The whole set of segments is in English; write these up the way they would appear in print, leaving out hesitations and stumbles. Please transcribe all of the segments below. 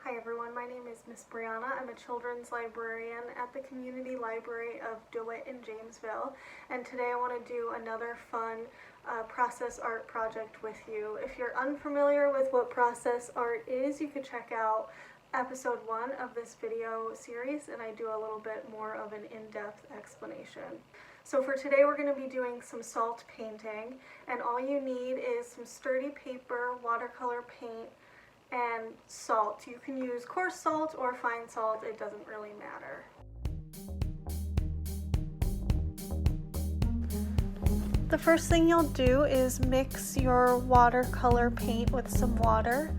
Hi everyone, my name is Miss Brianna. I'm a children's librarian at the Community Library of DeWitt in Jamesville, and today I want to do another fun process art project with you. If you're unfamiliar with what process art is, you could check out episode 1 of this video series, and I do a little bit more of an in-depth explanation. So for today we're going to be doing some salt painting, and all you need is some sturdy paper, watercolor paint, and salt. You can use coarse salt or fine salt, it doesn't really matter. The first thing you'll do is mix your watercolor paint with some water.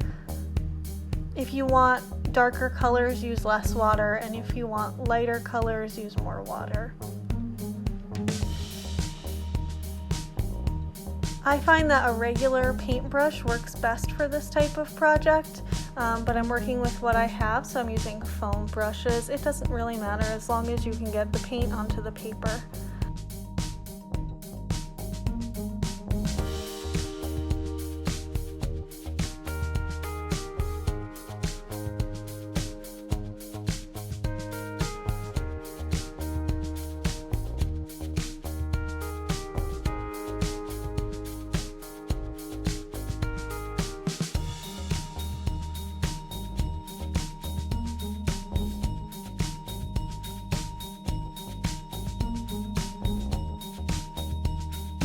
If you want darker colors, use less water, and if you want lighter colors, use more water. I find that a regular paintbrush works best for this type of project, but I'm working with what I have, so I'm using foam brushes. It doesn't really matter as long as you can get the paint onto the paper.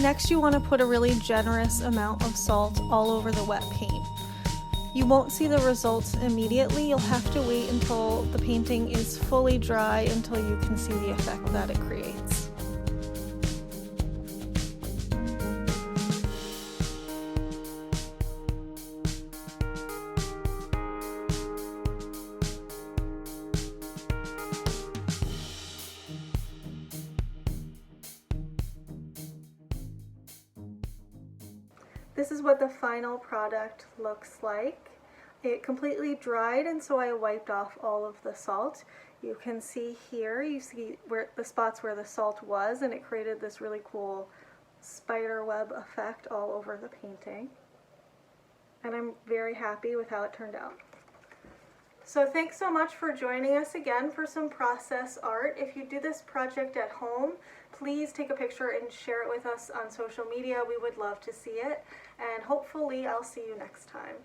Next, you want to put a really generous amount of salt all over the wet paint. You won't see the results immediately. You'll have to wait until the painting is fully dry until you can see the effect that it creates. This is what the final product looks like. It completely dried, and so I wiped off all of the salt. You can see here, you see where the spots where the salt was, and it created this really cool spider web effect all over the painting. And I'm very happy with how it turned out. So thanks so much for joining us again for some process art. If you do this project at home, please take a picture and share it with us on social media. We would love to see it, and hopefully I'll see you next time.